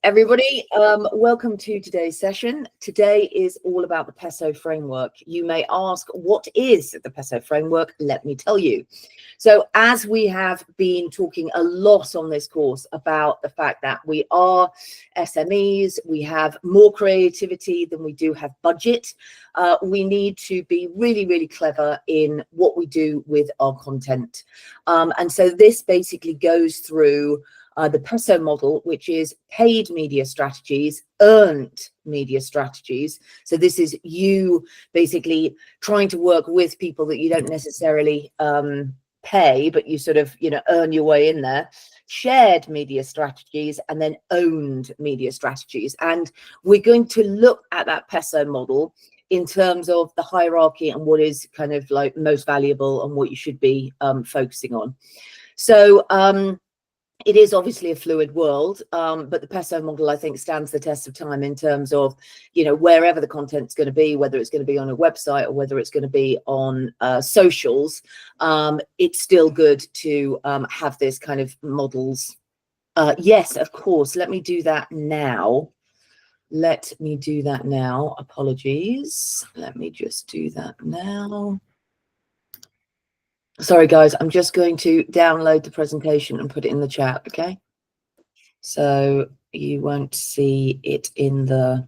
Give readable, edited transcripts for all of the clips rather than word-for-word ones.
everybody. Welcome to today's session. Today is all about the PESO framework. You may ask, what is the PESO framework? Let me tell you. So as we have been talking a lot on this course about the fact that we are SMEs, we have more creativity than we do have budget. We need to be really, really clever in what we do with our content. And so this basically goes through the PESO model, which is paid media strategies, earned media strategies. So this is you basically trying to work with people that you don't necessarily pay, but you sort of, earn your way in there. Shared media strategies, and then owned media strategies. And we're going to look at that PESO model in terms of the hierarchy and what is kind of like most valuable and what you should be focusing on. So it is obviously a fluid world, but the PESO model, I think, stands the test of time in terms of, wherever the content's going to be, whether it's going to be on a website or whether it's going to be on socials, it's still good to have this kind of models. Yes, of course. Let me do that now. Apologies. Let me just do that now. Sorry, guys, I'm just going to download the presentation and put it in the chat, okay? So you won't see it in the...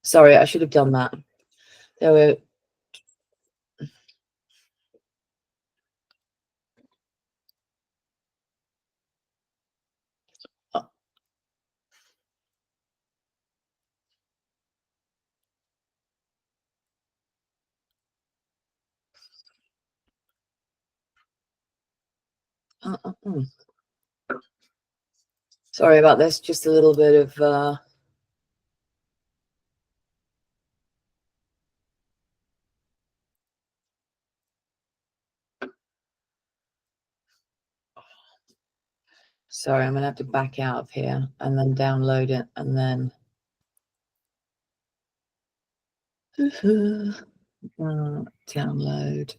Sorry, I should have done that. There were... Sorry about this, just a little bit of... Sorry, I'm going to have to back out of here and then download it and then... download.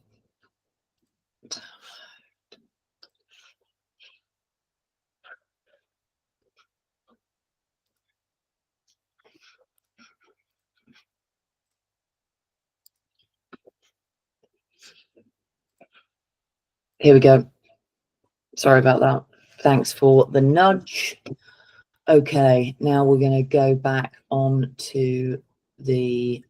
Here we go. Sorry about that. Thanks for the nudge. Okay, now we're going to go back on to the...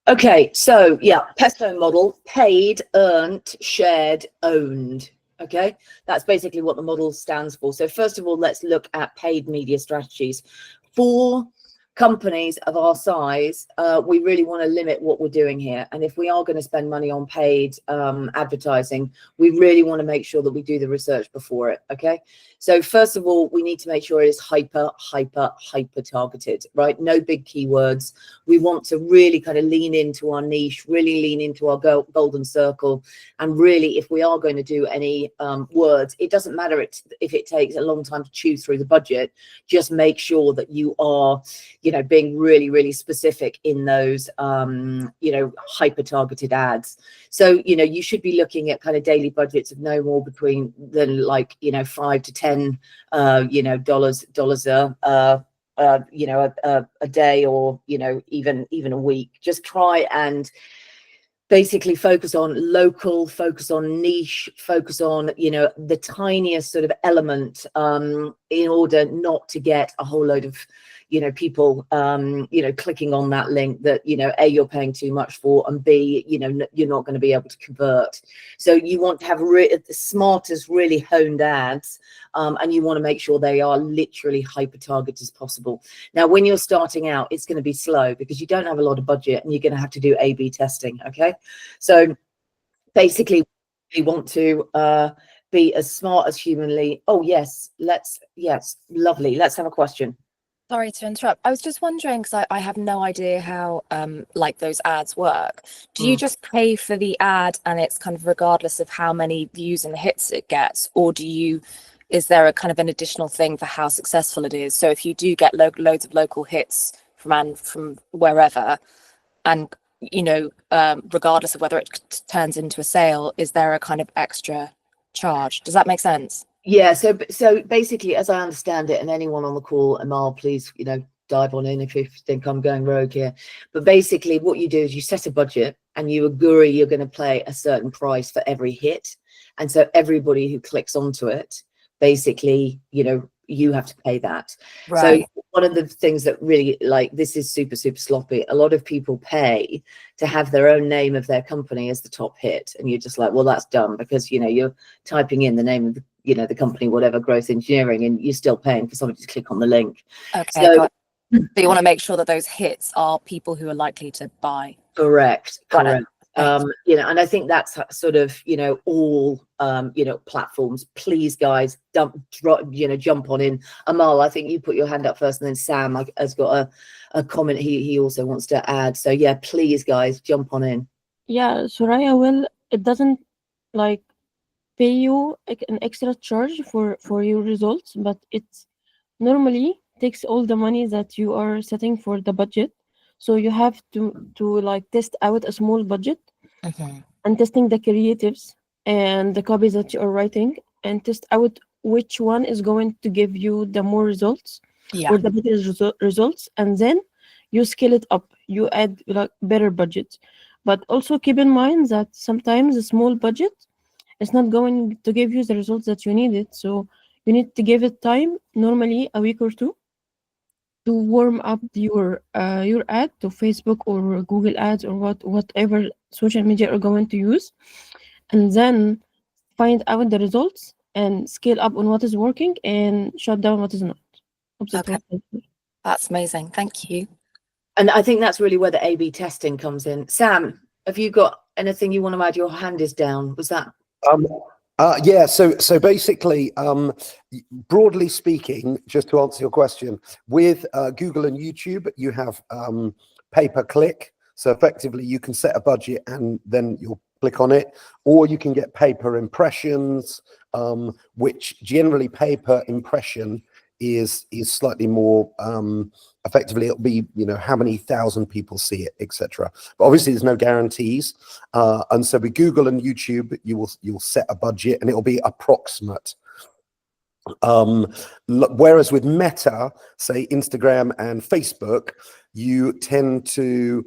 Okay, so yeah, PESO model, paid, earned, shared, owned. Okay, that's basically what the model stands for. So first of all, let's look at paid media strategies. For companies of our size, we really want to limit what we're doing here. And if we are going to spend money on paid advertising, we really want to make sure that we do the research before it. Okay, so first of all, we need to make sure it is hyper targeted, right? No big keywords. We want to really kind of lean into our niche, really lean into our golden circle. And really, if we are going to do any words, it doesn't matter if it takes a long time to chew through the budget. Just make sure that you are, being really, really specific in those, hyper targeted ads. So, you should be looking at kind of daily budgets of no more than like, $5 to $10, a day, or even a week. Just try and basically focus on local, focus on niche, focus on the tiniest sort of element, in order not to get a whole load of people clicking on that link that A, you're paying too much for, and B, you're not going to be able to convert. So you want to have the smartest, really honed ads, and you want to make sure they are literally hyper targeted as possible. Now, when you're starting out, it's going to be slow because you don't have a lot of budget and you're going to have to do A/B testing. Okay, so basically we want to be as smart as humanly. Oh yes, lovely. Let's have a question. Sorry to interrupt. I was just wondering, because I have no idea how like those ads work. Do you just pay for the ad and it's kind of regardless of how many views and hits it gets, or is there a kind of an additional thing for how successful it is? So if you do get loads of local hits from wherever, and you know, regardless of whether it turns into a sale, is there a kind of extra charge? Does that make sense? Yeah, so basically, as I understand it, and anyone on the call, Amal, please, dive on in if you think I'm going rogue here. But basically, what you do is you set a budget and you agree you're going to pay a certain price for every hit, and so everybody who clicks onto it, basically, you have to pay that. Right. So one of the things that really, like, this is super sloppy. A lot of people pay to have their own name of their company as the top hit, and you're just like, well, that's dumb, because you're typing in the name of the company, whatever, growth engineering, and you're still paying for somebody to click on the link. Okay, So got it. So you want to make sure that those hits are people who are likely to buy. correct. Got it. And I think that's sort of all platforms. Please, guys, jump on in. Amal, I think you put your hand up first, and then Sam has got a comment he also wants to add. So yeah, please, guys, jump on in. Yeah, Soraya, it doesn't like pay you an extra charge for your results, but it's normally takes all the money that you are setting for the budget. So you have to like test out a small budget and testing the creatives and the copies that you are writing, and test out which one is going to give you the more results or the better results, and then you scale it up, you add like better budget. But also keep in mind that sometimes a small budget is not going to give you the results that you needed, so you need to give it time, normally a week or two, to warm up your ad to Facebook or Google Ads or whatever social media are going to use, and then find out the results and scale up on what is working and shut down what is not. Okay. That's amazing. Thank you. And I think that's really where the A/B testing comes in. Sam, have you got anything you want to add? Your hand is down. Was that? Yeah, so basically, broadly speaking, just to answer your question, with Google and YouTube, you have pay-per-click. So effectively, you can set a budget and then you'll click on it, or you can get pay-per impressions, which generally pay-per impression is slightly more effectively, it'll be how many thousand people see it, etc. But obviously there's no guarantees, and so with Google and YouTube you'll set a budget and it'll be approximate. Whereas with Meta, say Instagram and Facebook, you tend to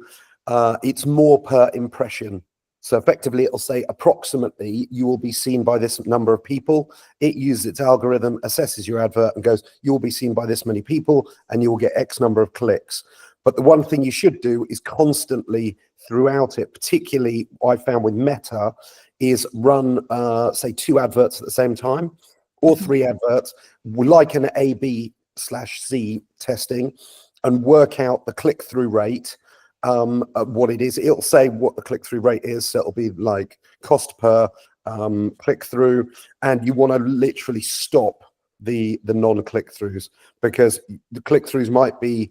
it's more per impression. So effectively, it'll say approximately you will be seen by this number of people. It uses its algorithm, assesses your advert and goes, you will be seen by this many people and you will get X number of clicks. But the one thing you should do is constantly throughout it, particularly I found with Meta, is run, say, 2 adverts at the same time or 3 adverts, like an A/B/C testing, and work out the click-through rate. What it is, it'll say what the click-through rate is, so it'll be like cost per click-through, and you want to literally stop the non-click-throughs, because the click-throughs might be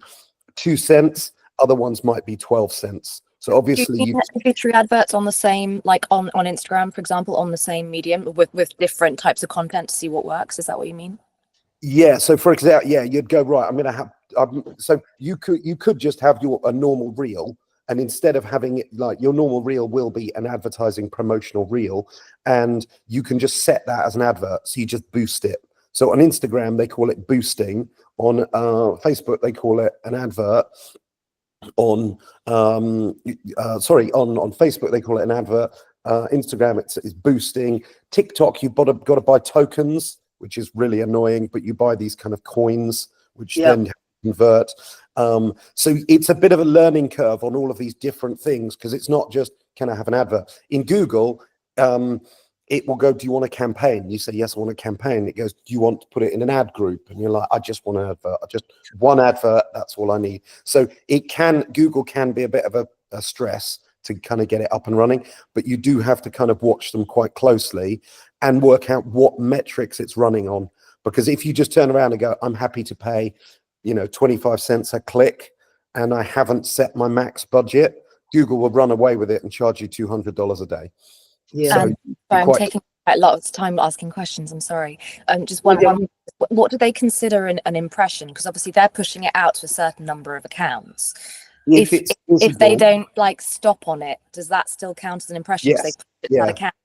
2 cents, other ones might be 12 cents. So obviously you do 3 adverts on the same, like on Instagram, for example, on the same medium with different types of content to see what works. Is that what you mean? Yeah, so for example, yeah, you'd go, right, I'm going to have, so you could just have a normal reel, and instead of having it like your normal reel will be an advertising promotional reel, and you can just set that as an advert, so you just boost it. So on Instagram they call it boosting, on Facebook they call it an advert, on Facebook they call it an advert, Instagram it's boosting, TikTok you've got to buy tokens, which is really annoying, but you buy these kind of coins, which then convert. So it's a bit of a learning curve on all of these different things, because it's not just, can I have an advert? In Google, it will go, do you want a campaign? You say, yes, I want a campaign. It goes, do you want to put it in an ad group? And you're like, I just want an advert. Just one advert, that's all I need. So Google can be a bit of a stress to kind of get it up and running, but you do have to kind of watch them quite closely and work out what metrics it's running on. Because if you just turn around and go, I'm happy to pay, 25 cents a click, and I haven't set my max budget, Google will run away with it and charge you $200 a day. Yeah. So I'm taking quite a lot of time asking questions. I'm sorry. Just one. What do they consider an impression? Because obviously they're pushing it out to a certain number of accounts. if it's if they visible, don't like stop on it, does that still count as an impression? Because yes, they put yeah. that account.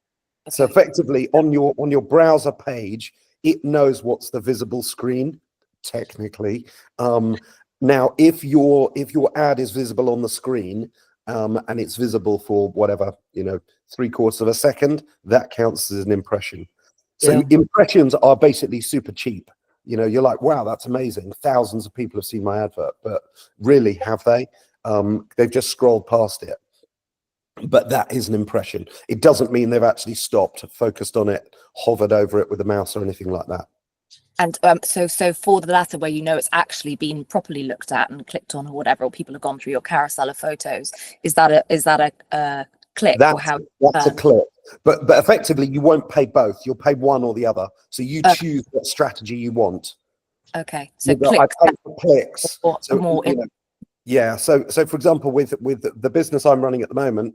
So effectively on your browser page, it knows what's the visible screen, technically. Now, if your ad is visible on the screen, and it's visible for whatever, 3/4 of a second, that counts as an impression. So Yeah. impressions are basically super cheap. You're like, wow, that's amazing. Thousands of people have seen my advert, but really, have they? They've just scrolled past it. But that is an impression. It doesn't mean they've actually stopped, focused on it, hovered over it with a mouse or anything like that. And so for the latter, where it's actually been properly looked at and clicked on or whatever, or people have gone through your carousel of photos, is that a click? That's, or how? that's a click. But effectively, you won't pay both. You'll pay one or the other. So you choose what strategy you want. Okay. So I pay for clicks. or So more. yeah. So for example, with the business I'm running at the moment,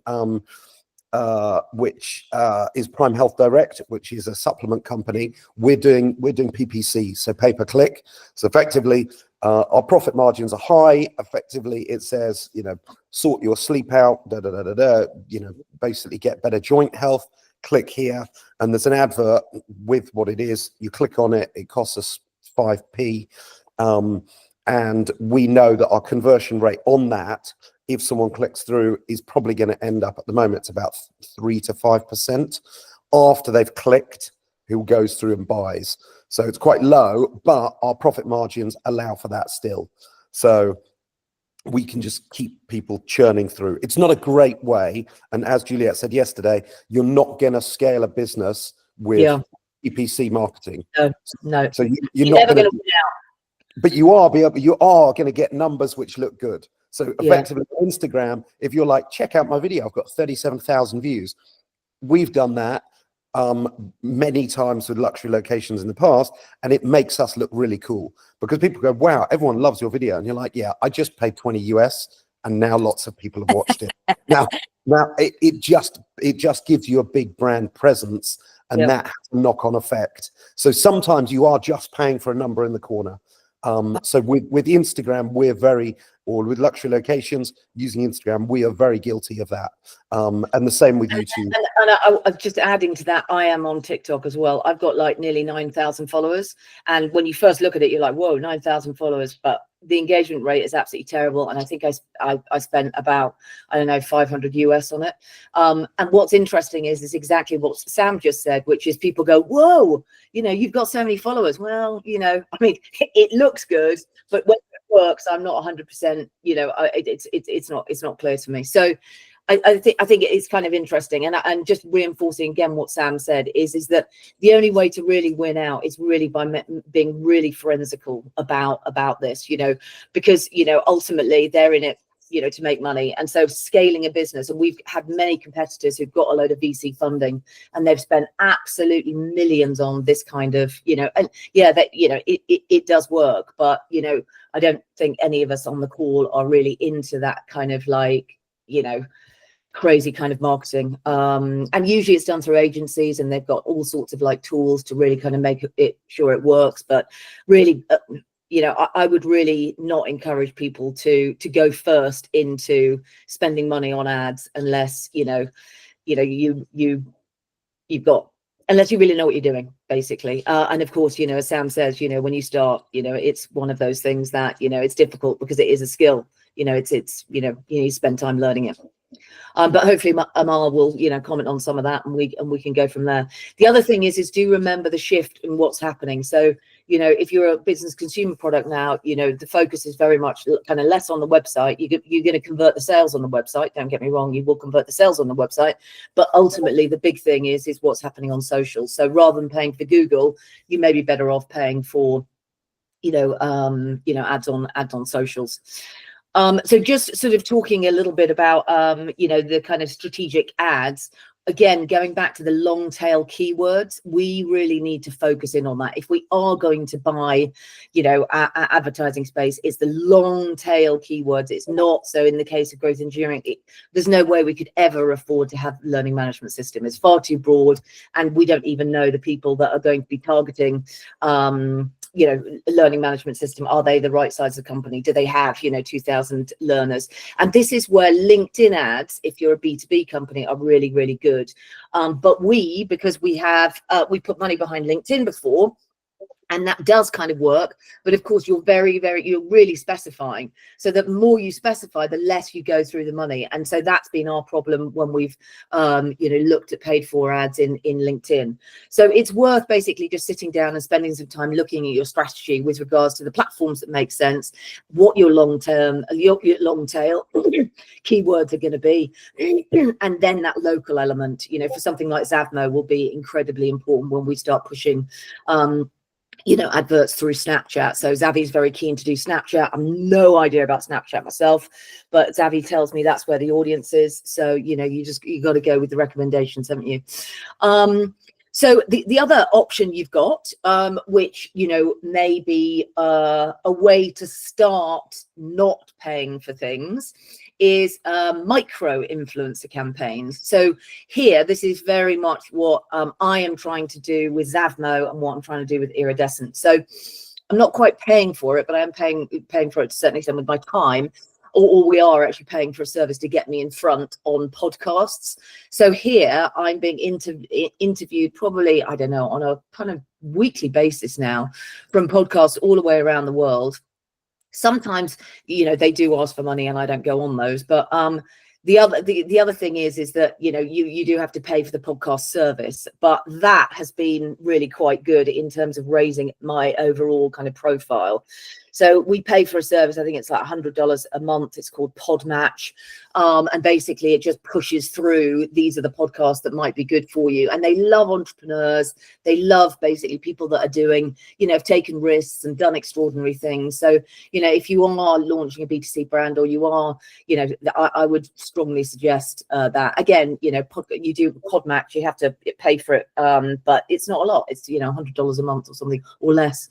which is Prime Health Direct, which is a supplement company, we're doing PPC, so pay per click. So effectively, our profit margins are high. Effectively, it says, sort your sleep out, basically get better joint health. Click here, and there's an advert with what it is. You click on it, it costs us 5p, and we know that our conversion rate on that, if someone clicks through, is probably going to end up, at the moment, it's about 3 to 5% after they've clicked, who goes through and buys. So it's quite low, but our profit margins allow for that still. So we can just keep people churning through. It's not a great way. And as Juliet said yesterday, you're not going to scale a business with PPC marketing. No. So you're You're not never going to win out. but you are going to get numbers which look good. So effectively, Instagram, if you're like, check out my video, I've got 37,000 views. We've done that many times with luxury locations in the past, and it makes us look really cool because people go, wow, everyone loves your video. And you're like, yeah, I just paid 20 US and now lots of people have watched it. Now it just gives you a big brand presence, and that has a knock-on effect. So sometimes you are just paying for a number in the corner. So with Instagram, or with luxury locations using Instagram, we are very guilty of that. And the same with YouTube. And I'm just adding to that, I am on TikTok as well. I've got like nearly 9,000 followers. And when you first look at it, you're like, whoa, 9,000 followers. But the engagement rate is absolutely terrible. And I think I spent about, I don't know, 500 US on it. And what's interesting is exactly what Sam just said, which is people go, whoa, you've got so many followers. Well, I mean, it looks good, but when it works, I'm not 100%, it's not clear to me. So I think it is kind of interesting, and just reinforcing again what Sam said is that the only way to really win out is really by being really forensical about this, because ultimately they're in it to make money. And so scaling a business, and we've had many competitors who've got a load of VC funding and they've spent absolutely millions on this kind of and it does work, but I don't think any of us on the call are really into that kind of crazy kind of marketing, and usually it's done through agencies, and they've got all sorts of tools to really kind of make it sure it works. But really I would really not encourage people to go first into spending money on ads unless you've got, unless you really know what you're doing, basically. And of course, as Sam says, when you start, it's one of those things that it's difficult because it is a skill. It's you need to spend time learning it. But hopefully Amal will comment on some of that, and we can go from there. The other thing is do remember the shift in what's happening. So if you're a business consumer product now, the focus is very much kind of less on the website. You're going to convert the sales on the website, don't get me wrong, you will convert the sales on the website, but ultimately the big thing is what's happening on social. So rather than paying for Google, you may be better off paying for ads on socials. So just sort of talking a little bit about, the kind of strategic ads, again, going back to the long tail keywords, we really need to focus in on that. If we are going to buy, our advertising space, it's the long tail keywords. It's not, so in the case of growth engineering, there's no way we could ever afford to have learning management system. It's far too broad, and we don't even know the people that are going to be targeting, you know, learning management system, are they the right size of the company? Do they have, you know, 2,000 learners? And this is where LinkedIn ads, if you're a B2B company, are really, really good. But because we have, we put money behind LinkedIn before, and that does kind of work, but of course you're you're really specifying. So the more you specify, the less you go through the money. And so that's been our problem when we've you know, looked at paid for ads in LinkedIn. So it's worth basically just sitting down and spending some time looking at your strategy with regards to the platforms that make sense, what your long tail keywords are going to be, and then that local element, you know, for something like Zavmo will be incredibly important when we start pushing you know, adverts through Snapchat. So Zavi's very keen to do Snapchat. I've no idea about Snapchat myself, but Zavi tells me that's where the audience is. So, you know, you got to go with the recommendations, haven't you? So the other option you've got, which, you know, may be a way to start not paying for things, is micro influencer campaigns. So here, this is very much what I am trying to do with Zavmo and what I'm trying to do with Iridescent. So I'm not quite paying for it, but I am paying for it to a certain extent with my time. Or we are actually paying for a service to get me in front on podcasts. So here I'm being interviewed probably, I don't know, on a kind of weekly basis now from podcasts all the way around the world. Sometimes, you know, they do ask for money and I don't go on those, but the other thing is that, you know, you do have to pay for the podcast service, but that has been really quite good in terms of raising my overall kind of profile. So we pay for a service, I think it's like $100 a month. It's called Podmatch. And basically it just pushes through, these are the podcasts that might be good for you. And they love entrepreneurs. They love basically people that are doing, you know, have taken risks and done extraordinary things. So, you know, if you are launching a B2C brand, or you are, you know, I would strongly suggest that. Again, you know, you do Podmatch, you have to pay for it, but it's not a lot. It's, you know, $100 a month or something, or less.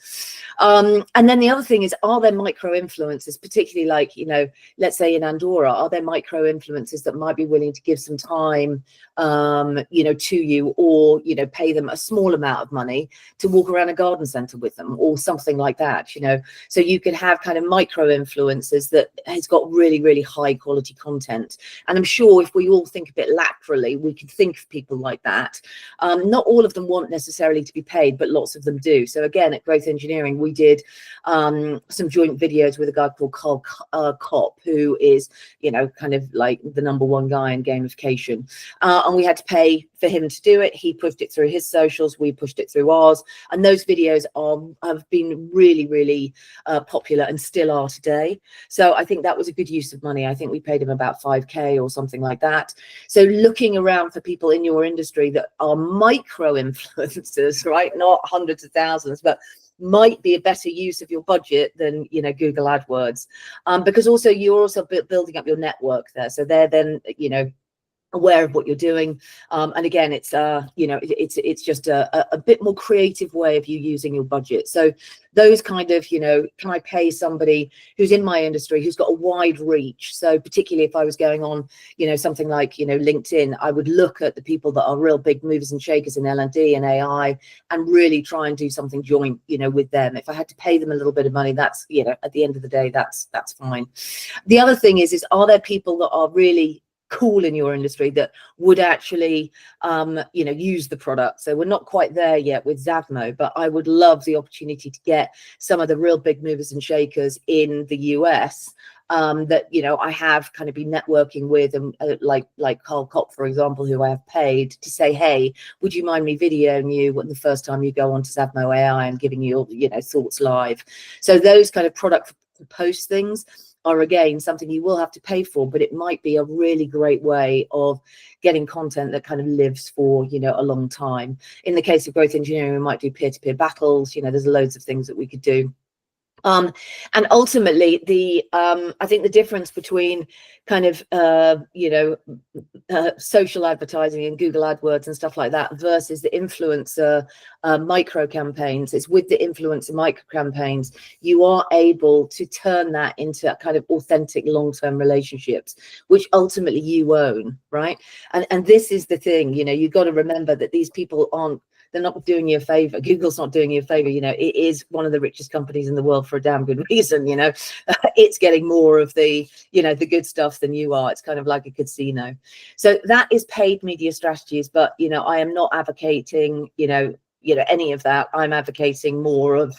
And then the other thing is, are there micro influencers, particularly like, you know, let's say in Andorra, are there micro influencers that might be willing to give some time, you know, to you, or, you know, pay them a small amount of money to walk around a garden centre with them, or something like that, you know? So you can have kind of micro influencers that has got really, really high quality content. And I'm sure if we all think a bit laterally, we can think of people like that. Not all of them want necessarily to be paid, but lots of them do. So again, at Growth Engineering, we did some joint videos with a guy called Carl Kopp, who is, you know, kind of like the #1 guy in gamification. And we had to pay for him to do it. He pushed it through his socials, we pushed it through ours. And those videos have been really, really popular and still are today. So I think that was a good use of money. I think we paid him about 5K or something like that. So looking around for people in your industry that are micro influencers, right? Not hundreds of thousands, but might be a better use of your budget than, you know, Google AdWords, because also you're also building up your network there. So they're then, you know, aware of what you're doing, and again, it's you know, it's just a bit more creative way of you using your budget. So those kind of, you know, can I pay somebody who's in my industry, who's got a wide reach? So particularly if I was going on, you know, something like, you know, LinkedIn, I would look at the people that are real big movers and shakers in L&D and AI, and really try and do something joint, you know, with them. If I had to pay them a little bit of money, that's, you know, at the end of the day, that's fine. The other thing is are there people that are really cool in your industry that would actually you know, use the product? So we're not quite there yet with Zavmo, but I would love the opportunity to get some of the real big movers and shakers in the US that, you know, I have kind of been networking with, and like Carl Kopp, for example, who I have paid to say, hey, would you mind me videoing you when the first time you go onto Zavmo AI and giving you, you know, thoughts live? So those kind of product post things are again something you will have to pay for, but it might be a really great way of getting content that kind of lives for, you know, a long time. In the case of Growth Engineering, we might do peer-to-peer battles. You know, there's loads of things that we could do. And ultimately, I think the difference between kind of, you know, social advertising and Google AdWords and stuff like that versus the influencer micro campaigns is, with the influencer micro campaigns, you are able to turn that into kind of authentic long-term relationships, which ultimately you own, right? And this is the thing, you know, you've got to remember that these people they're not doing you a favor. Google's not doing you a favor. You know, it is one of the richest companies in the world for a damn good reason. You know, it's getting more of the, you know, the good stuff than you are. It's kind of like a casino. So that is paid media strategies. But, you know, I am not advocating, you know, any of that. I'm advocating more of,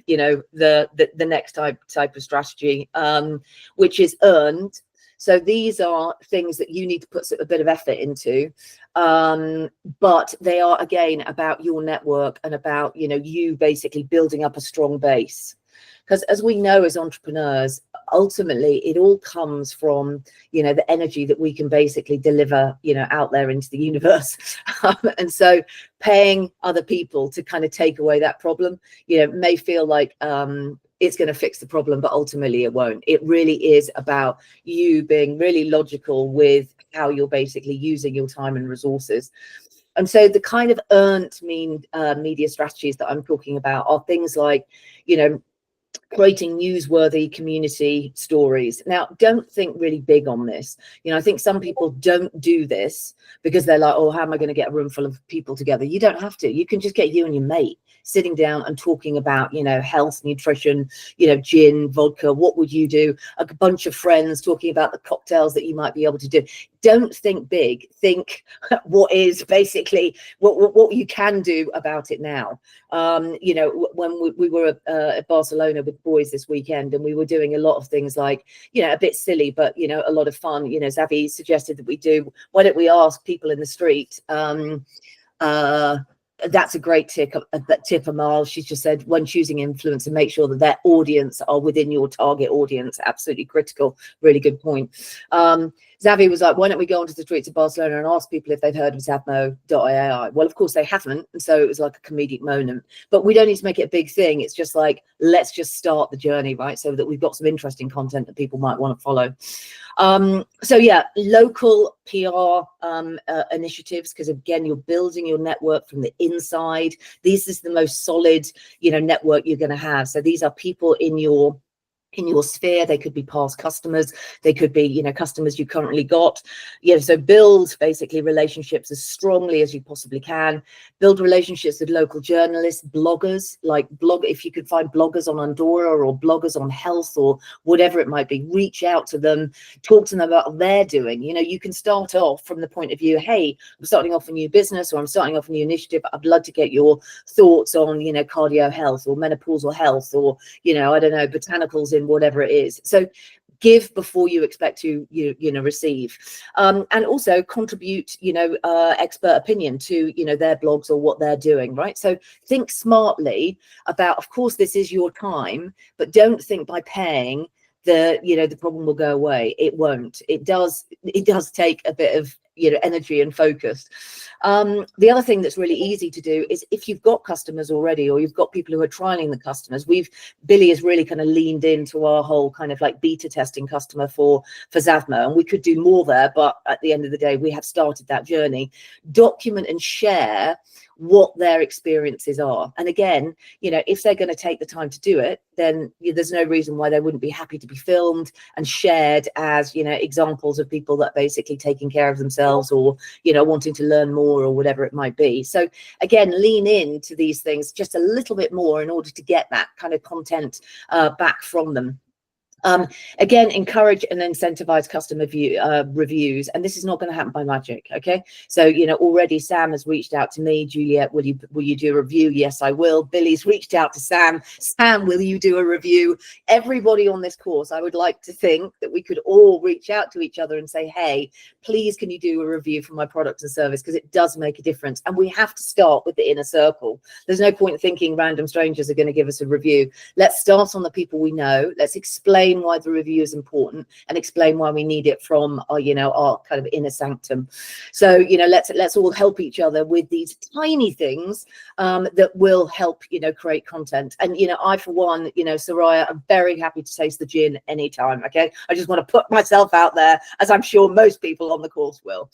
you know, the next type of strategy, which is earned. So these are things that you need to put a bit of effort into, but they are, again, about your network and about, you know, you basically building up a strong base. Because as we know, as entrepreneurs, ultimately it all comes from, you know, the energy that we can basically deliver, you know, out there into the universe. And so paying other people to kind of take away that problem, you know, may feel like it's going to fix the problem, but ultimately it won't. It really is about you being really logical with how you're basically using your time and resources. And so the kind of earned media strategies that I'm talking about are things like, you know, creating newsworthy community stories. Now, don't think really big on this. You know, I think some people don't do this because they're like, oh, how am I going to get a room full of people together? You don't have to. You can just get you and your mate sitting down and talking about, you know, health, nutrition, you know, gin, vodka. What would you do? A bunch of friends talking about the cocktails that you might be able to do. Don't think big. Think what is basically what you can do about it now. You know, when we were at Barcelona with boys this weekend, and we were doing a lot of things like, you know, a bit silly, but, you know, a lot of fun. You know, Xavi suggested that we do, why don't we ask people in the street, that's a great tip of Miles. She's just said, when choosing influencer, make sure that their audience are within your target audience. Absolutely critical. Really good point. Xavi was like, why don't we go onto the streets of Barcelona and ask people if they've heard of Zavmo.ai? Well, of course they haven't. And so it was like a comedic moment. But we don't need to make it a big thing. It's just like, let's just start the journey, right? So that we've got some interesting content that people might want to follow. So yeah, local PR initiatives, because again, you're building your network from the inside. This is the most solid, you know, network you're going to have. So these are people in your sphere. They could be past customers, they could be, you know, customers you currently got. You know, so build basically relationships as strongly as you possibly can. Build relationships with local journalists, bloggers, like if you could find bloggers on Andorra or bloggers on health or whatever it might be, reach out to them, talk to them about what they're doing. You know, you can start off from the point of view, hey, I'm starting off a new business, or I'm starting off a new initiative. I'd love to get your thoughts on, you know, cardio health or menopausal health, or, you know, I don't know, botanicals in whatever it is. So give before you expect to you know receive, and also contribute, you know, expert opinion to, you know, their blogs or what they're doing, right? So think smartly about, of course this is your time, but don't think by paying the problem will go away. It won't. It does take a bit of, you know, energy and focus. The other thing that's really easy to do is, if you've got customers already, or you've got people who are trialing the customers, Billy has really kind of leaned into our whole kind of like beta testing customer for Zavmo, and we could do more there, but at the end of the day, we have started that journey. Document and share what their experiences are. And again, you know, if they're going to take the time to do it, then there's no reason why they wouldn't be happy to be filmed and shared as, you know, examples of people that basically taking care of themselves, or, you know, wanting to learn more or whatever it might be. So again, lean into these things just a little bit more in order to get that kind of content back from them. Again, encourage and incentivize customer reviews, and this is not going to happen by magic. Okay, so, you know, already Sam has reached out to me. Juliet, will you do a review? Yes, I will. Billy's reached out to Sam. Sam, will you do a review? Everybody on this course, I would like to think that we could all reach out to each other and say, hey, please, can you do a review for my product and service? Because it does make a difference, and we have to start with the inner circle. There's no point thinking random strangers are going to give us a review. Let's start on the people we know. Let's explain why the review is important, and explain why we need it from our, you know, our kind of inner sanctum. So, you know, let's all help each other with these tiny things that will help, you know, create content. And, you know, I, for one, you know, Soraya, I'm very happy to taste the gin anytime. Okay, I just want to put myself out there, as I'm sure most people on the course will.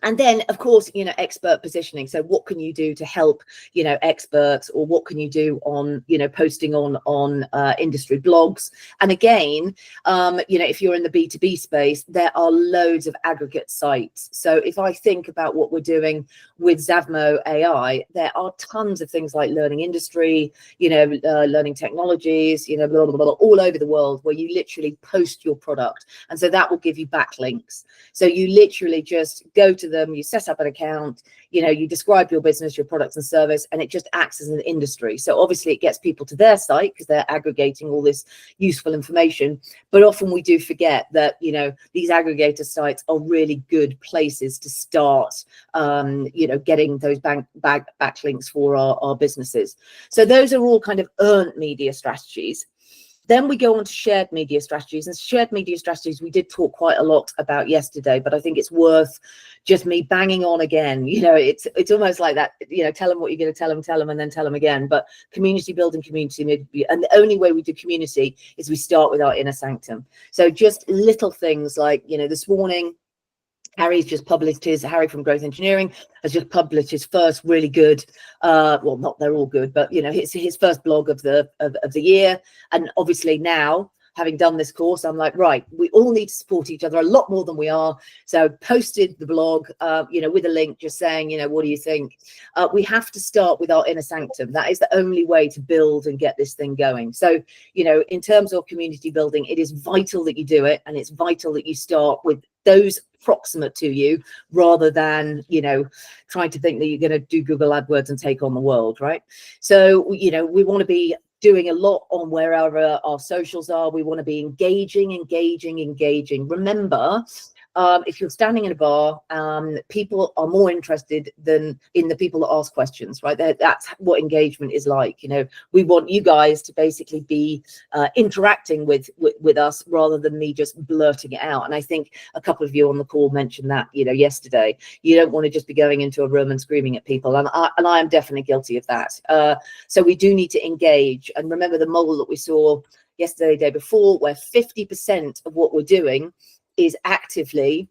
And then, of course, you know, expert positioning. So what can you do to help, you know, experts, or what can you do on, you know, posting on industry blogs? And again, you know, if you're in the B2B space, there are loads of aggregate sites. So if I think about what we're doing with Zavmo AI, there are tons of things like learning industry, you know, learning technologies, you know, blah, blah, blah, all over the world, where you literally post your product. And so that will give you backlinks. So you literally just go to them, you set up an account, you know, you describe your business, your products and service, and it just acts as an industry. So obviously it gets people to their site because they're aggregating all this useful information. But often we do forget that, you know, these aggregator sites are really good places to start, you know, getting those backlinks for our businesses. So those are all kind of earned media strategies. Then we go on to shared media strategies, and shared media strategies we did talk quite a lot about yesterday, but I think it's worth just me banging on again. You know, it's almost like that, you know, tell them what you're going to tell them, and then tell them again. But community building, and the only way we do community is we start with our inner sanctum. So just little things like, you know, this morning, Harry from Growth Engineering has just published his first really good, well, not they're all good, but you know, his first blog of the year. And obviously now, having done this course, I'm like, right, we all need to support each other a lot more than we are. So posted the blog, you know, with a link, just saying, you know, what do you think? We have to start with our inner sanctum. That is the only way to build and get this thing going. So, you know, in terms of community building, it is vital that you do it, and it's vital that you start with those proximate to you, rather than, you know, trying to think that you're going to do Google AdWords and take on the world, right? So, you know, we want to be doing a lot on wherever our socials are. We want to be engaging. Remember, if you're standing in a bar, people are more interested than in the people that ask questions, right? That's what engagement is like. You know, we want you guys to basically be interacting with us, rather than me just blurting it out. And I think a couple of you on the call mentioned that, you know, yesterday. You don't want to just be going into a room and screaming at people, and I am definitely guilty of that. So we do need to engage. And remember the model that we saw yesterday, day before, where 50% of what we're doing is actively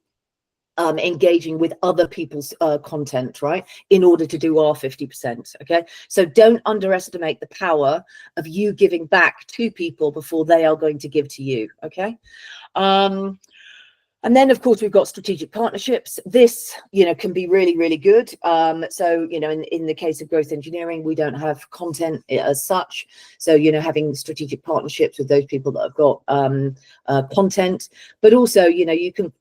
engaging with other people's content, right, in order to do our 50%. Okay, so don't underestimate the power of you giving back to people before they are going to give to you. Okay, and then, of course, we've got strategic partnerships. This, you know, can be really, really good. So, you know, in the case of Growth Engineering, we don't have content as such. So, you know, having strategic partnerships with those people that have got content, but also, you know, you can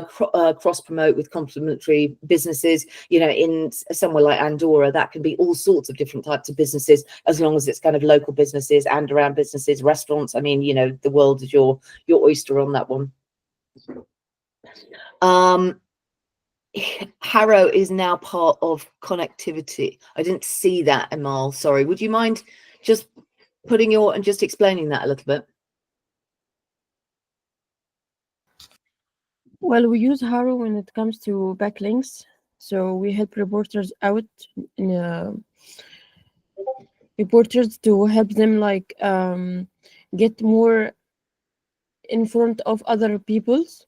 cross promote with complementary businesses. You know, in somewhere like Andorra, that can be all sorts of different types of businesses, as long as it's kind of local businesses and around businesses, restaurants. I mean, you know, the world is your oyster on that one. Harrow is now part of connectivity. I didn't see that, Amal. Sorry. Would you mind just putting and just explaining that a little bit? Well, we use Harrow when it comes to backlinks. So we help reporters out, reporters to help them like get more in front of other people's.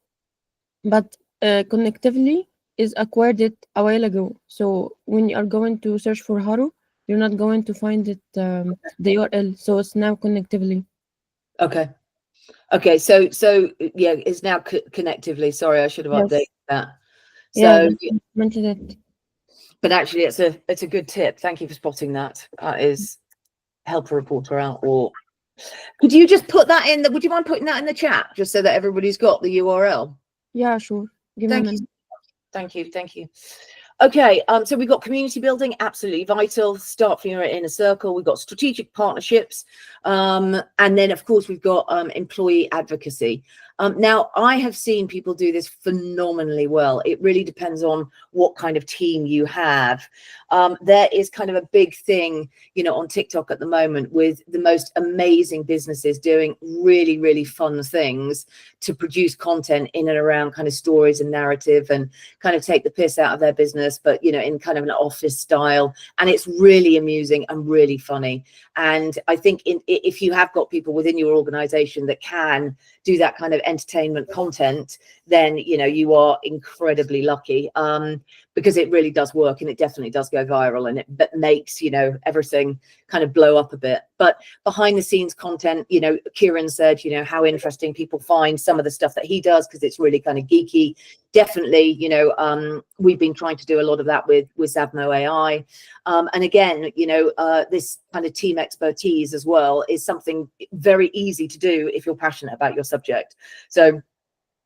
But connectively is acquired it a while ago. So when you are going to search for Harrow, you're not going to find it the URL. So it's now connectively. Okay. Okay, so yeah, it's now connectively. Sorry, I should have updated that. So yeah, mentioned it. But actually, it's a good tip. Thank you for spotting that. That is help a reporter out. Or could you just put that in? Would you mind putting that in the chat, just so that everybody's got the URL? Yeah, sure. Thank you. Thank you. Thank you. Okay, so we've got community building, absolutely vital. Start from your inner circle. We've got strategic partnerships, and then of course we've got employee advocacy. Now, I have seen people do this phenomenally well. It really depends on what kind of team you have. There is kind of a big thing, you know, on TikTok at the moment with the most amazing businesses doing really, really fun things to produce content in and around kind of stories and narrative, and kind of take the piss out of their business, but, you know, in kind of an office style. And it's really amusing and really funny. And I think if you have got people within your organization that can do that kind of entertainment content, then, you know, you are incredibly lucky, because it really does work, and it definitely does go viral, and it makes, you know, everything kind of blow up a bit. But behind the scenes content, you know, Kieran said, you know, how interesting people find some of the stuff that he does, because it's really kind of geeky. Definitely, you know, we've been trying to do a lot of that with Zavmo AI. And again, you know, this kind of team expertise as well is something very easy to do if you're passionate about your subject. So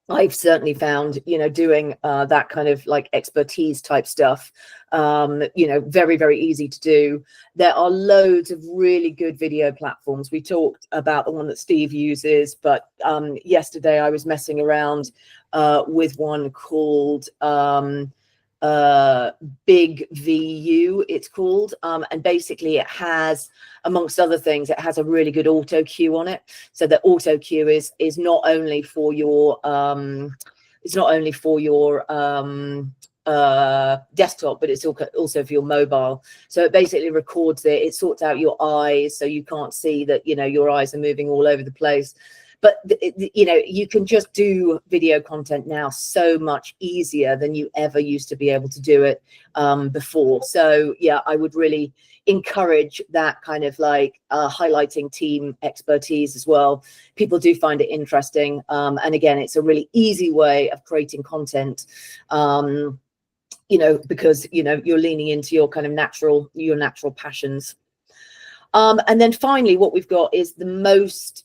I've certainly found, you know, doing that kind of like expertise type stuff, you know, very, very easy to do. There are loads of really good video platforms. We talked about the one that Steve uses, but yesterday I was messing around with one called Big VU, it's called, and basically it has, amongst other things, it has a really good auto cue on it. So the auto cue is not only for your desktop, but it's also for your mobile. So it basically records it, it sorts out your eyes so you can't see that, you know, your eyes are moving all over the place. But, you know, you can just do video content now so much easier than you ever used to be able to do it before. So, yeah, I would really encourage that kind of like highlighting team expertise as well. People do find it interesting. And again, it's a really easy way of creating content, you know, because, you know, you're leaning into your kind of natural passions. And then finally, what we've got is the most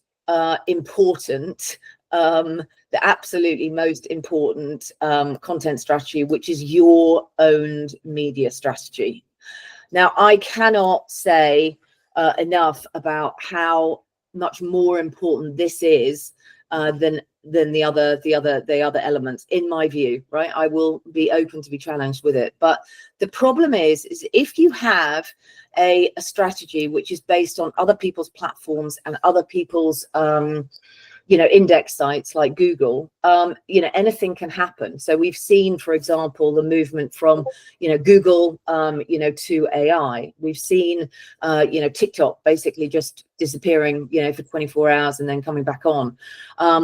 important, the absolutely most important content strategy, which is your owned media strategy. Now, I cannot say enough about how much more important this is than the other elements, in my view, right? I will be open to be challenged with it. But the problem is if you have a strategy which is based on other people's platforms and other people's you know, index sites like Google, you know, anything can happen. So we've seen, for example, the movement from, you know, Google, you know, to AI. We've seen, you know, TikTok basically just disappearing, you know, for 24 hours and then coming back on.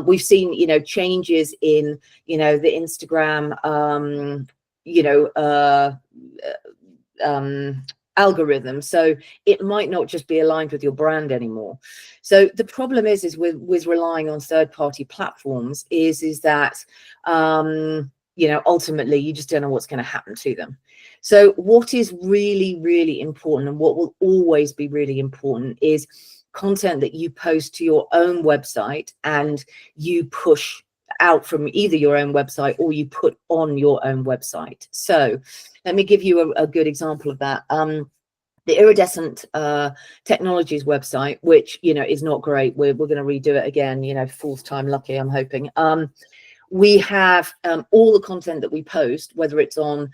We've seen, you know, changes in, you know, the Instagram, you know, algorithm, so it might not just be aligned with your brand anymore. So the problem is with relying on third-party platforms is that you know, ultimately you just don't know what's going to happen to them. So what is really, really important, and what will always be really important, is content that you post to your own website and you push out from either your own website or you put on your own website. So let me give you a good example of that. The Iridescent Technologies website, which, you know, is not great. We're going to redo it again, you know, fourth time lucky, I'm hoping. We have all the content that we post, whether it's on,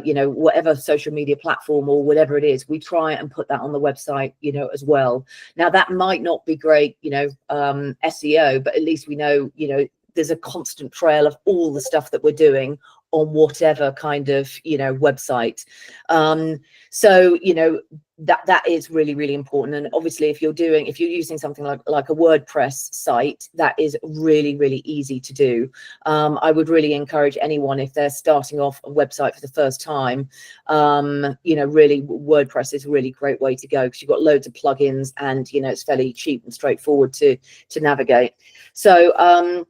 you know, whatever social media platform or whatever it is, we try and put that on the website, you know, as well. Now, that might not be great, you know, SEO, but at least we know, you know, there's a constant trail of all the stuff that we're doing on whatever kind of, you know, website. So, you know, that is really, really important. And obviously, if you're using something like a WordPress site, that is really, really easy to do. I would really encourage anyone, if they're starting off a website for the first time, you know, really WordPress is a really great way to go, because you've got loads of plugins and, you know, it's fairly cheap and straightforward to navigate. So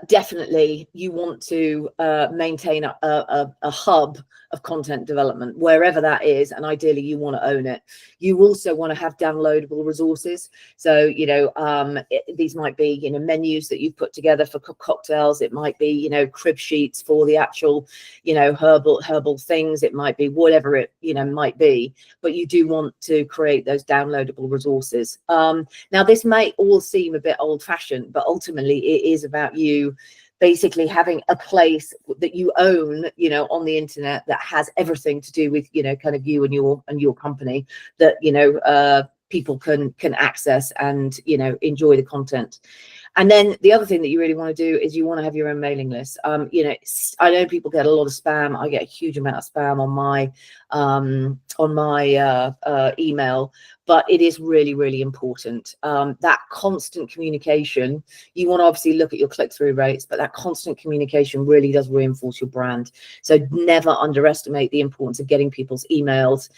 definitely you want to maintain a hub of content development wherever that is, and ideally you want to own it. You also want to have downloadable resources. So, you know, these might be, you know, menus that you've put together for cocktails. It might be, you know, crib sheets for the actual, you know, herbal things. It might be whatever it, you know, might be, but you do want to create those downloadable resources. Now, this may all seem a bit old-fashioned, but ultimately it is about you basically having a place that you own, you know, on the internet that has everything to do with, you know, kind of you and your company, that, you know, people can access and, you know, enjoy the content. And then the other thing that you really want to do is you want to have your own mailing list. You know, I know people get a lot of spam. I get a huge amount of spam on my email, but it is really, really important. That constant communication, you want to obviously look at your click-through rates, but that constant communication really does reinforce your brand. So never underestimate the importance of getting people's emails,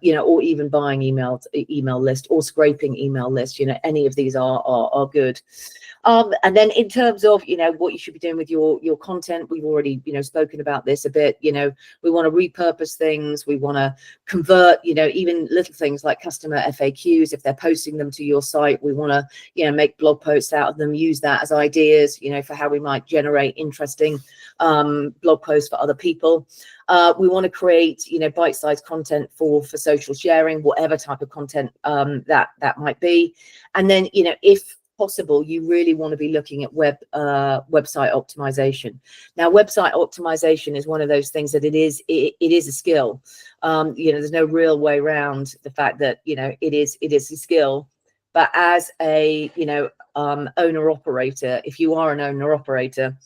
you know, or even buying email list or scraping email list. You know, any of these are good. And then in terms of, you know, what you should be doing with your content, we've already, you know, spoken about this a bit. You know, we want to repurpose things. We want to convert, you know, even little things like customer FAQs. If they're posting them to your site, we want to, you know, make blog posts out of them, use that as ideas, you know, for how we might generate interesting blog posts for other people. We want to create, you know, bite-sized content for social sharing, whatever type of content that might be. And then, you know, if possible, you really want to be looking at website optimization. Now, website optimization is one of those things that it is a skill. You know, there's no real way around the fact that, you know, it is a skill. But as a, you know, owner operator, if you are an owner operator,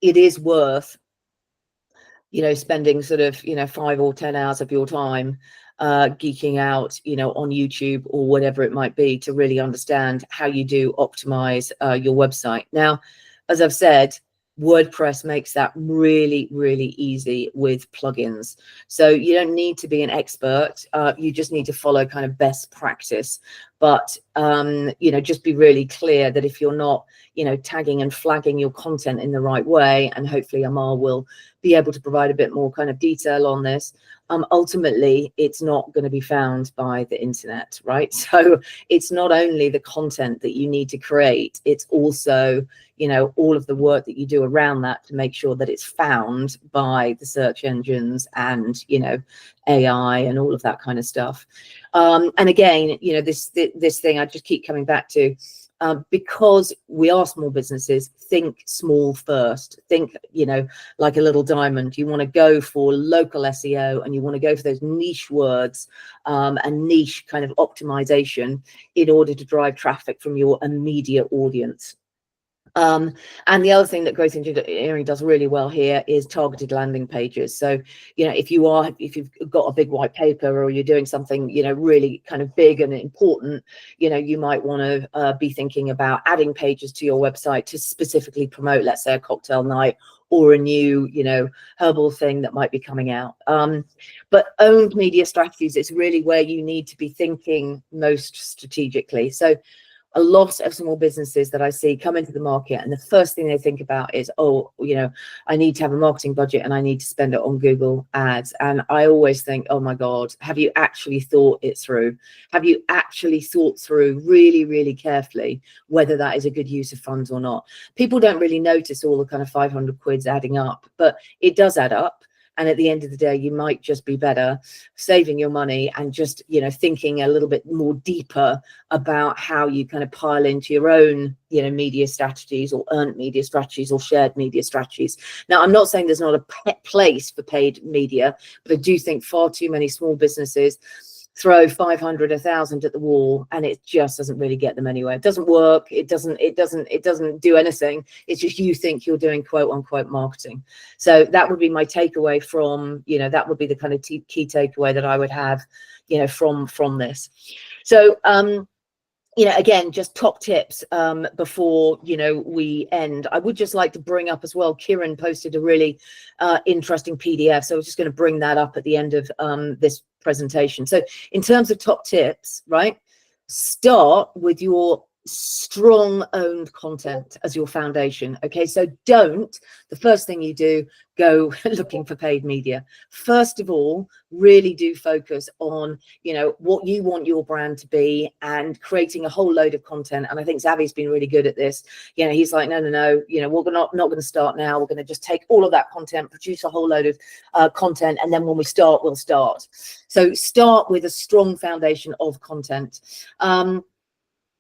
it is worth, you know, spending sort of, you know, 5 or 10 hours of your time geeking out, you know, on YouTube or whatever it might be, to really understand how you do optimize your website. Now, as I've said, WordPress makes that really, really easy with plugins. So you don't need to be an expert. You just need to follow kind of best practice. But, you know, just be really clear that if you're not, you know, tagging and flagging your content in the right way, and hopefully Amal will be able to provide a bit more kind of detail on this, ultimately it's not going to be found by the internet, right? So it's not only the content that you need to create, it's also, you know, all of the work that you do around that to make sure that it's found by the search engines and, you know, AI and all of that kind of stuff. And again, you know, this thing I just keep coming back to, because we are small businesses, think small first. Think, you know, like a little diamond. You want to go for local SEO, and you want to go for those niche words and niche kind of optimization in order to drive traffic from your immediate audience. And the other thing that growth engineering does really well here is targeted landing pages. So, you know, if you've got a big white paper, or you're doing something, you know, really kind of big and important, you know, you might want to be thinking about adding pages to your website to specifically promote, let's say, a cocktail night or a new, you know, herbal thing that might be coming out. But owned media strategies is really where you need to be thinking most strategically. So a lot of small businesses that I see come into the market, and the first thing they think about is, oh, you know, I need to have a marketing budget and I need to spend it on Google ads. And I always think, oh my God, have you actually thought it through? Have you actually thought through really, really carefully whether that is a good use of funds or not? People don't really notice all the kind of 500 quids adding up, but it does add up. And at the end of the day, you might just be better saving your money and just, you know, thinking a little bit more deeper about how you kind of pile into your own, you know, media strategies, or earned media strategies, or shared media strategies. Now, I'm not saying there's not a place for paid media, but I do think far too many small businesses throw 500, 1,000 at the wall, and it just doesn't really get them anywhere. It doesn't work. It doesn't do anything. It's just, you think you're doing quote unquote marketing. So that would be my takeaway from, you know, that would be the kind of key takeaway that I would have, you know, from this. So, you know, again, just top tips before, you know, we end. I would just like to bring up as well, Kieran posted a really interesting PDF. So I was just going to bring that up at the end of this presentation. So in terms of top tips, right, start with your strong owned content as your foundation. Okay, so don't, the first thing you do, go looking for paid media. First of all, really do focus on, you know, what you want your brand to be, and creating a whole load of content. And I think Xavi's been really good at this. You know, he's like, no, you know, we're not going to start now. We're going to just take all of that content, produce a whole load of content, and then when we start, we'll start. So start with a strong foundation of content.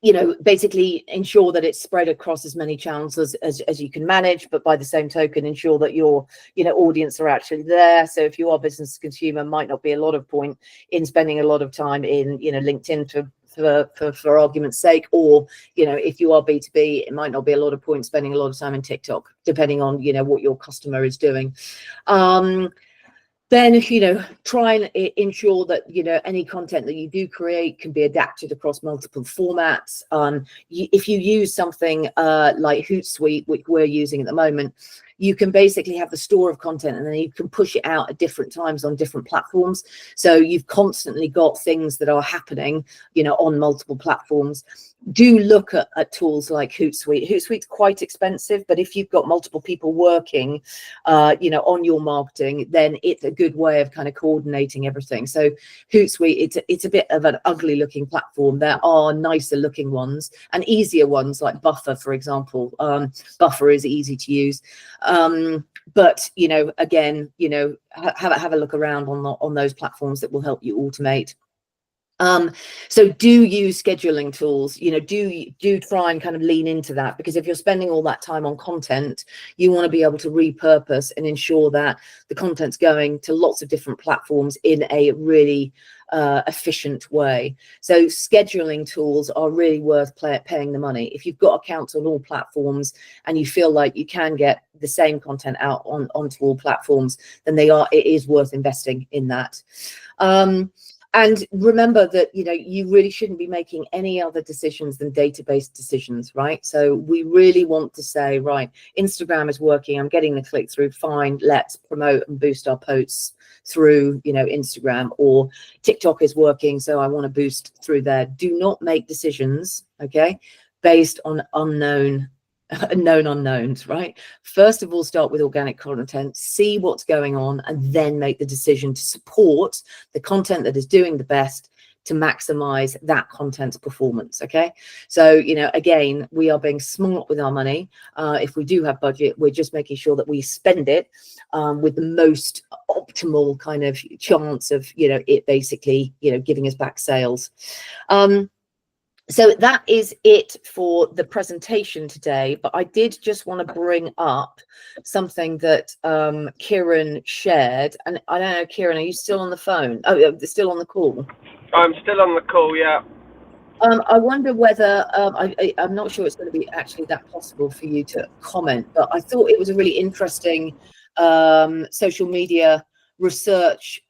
You know, basically ensure that it's spread across as many channels as you can manage, but by the same token, ensure that your, you know, audience are actually there. So if you are business to consumer, might not be a lot of point in spending a lot of time in, you know, LinkedIn for argument's sake, or, you know, if you are B2B, it might not be a lot of points spending a lot of time in TikTok, depending on, you know, what your customer is doing. Then, you know, try and ensure that, you know, any content that you do create can be adapted across multiple formats. If you use something like Hootsuite, which we're using at the moment, you can basically have the store of content and then you can push it out at different times on different platforms. So you've constantly got things that are happening, you know, on multiple platforms. Do look at tools like Hootsuite. Hootsuite's quite expensive, but if you've got multiple people working, you know, on your marketing, then it's a good way of kind of coordinating everything. So Hootsuite, it's a bit of an ugly looking platform. There are nicer looking ones and easier ones like Buffer, for example. Buffer is easy to use. But, you know, again, you know, have a look around on those platforms that will help you automate. So do use scheduling tools, you know, do try and kind of lean into that, because if you're spending all that time on content, you want to be able to repurpose and ensure that the content's going to lots of different platforms in a really efficient way. So scheduling tools are really worth paying the money. If you've got accounts on all platforms and you feel like you can get the same content out onto all platforms, then it is worth investing in that. And remember that, you know, you really shouldn't be making any other decisions than database decisions, right? So we really want to say, right, Instagram is working, I'm getting the click through, fine, let's promote and boost our posts through, you know, Instagram. Or TikTok is working, so I want to boost through there. Do not make decisions, okay, based on known unknowns, right? First of all, start with organic content, see what's going on, and then make the decision to support the content that is doing the best to maximize that content's performance. Okay, so, you know, again, we are being smart with our money. If we do have budget, we're just making sure that we spend it with the most optimal kind of chance of, you know, it basically, you know, giving us back sales. So that is it for the presentation today, but I did just want to bring up something that Kieran shared. And I don't know, Kieran, are you still on the phone? Oh, still on the call? I'm still on the call, yeah. I wonder whether, I'm not sure it's going to be actually that possible for you to comment, but I thought it was a really interesting social media research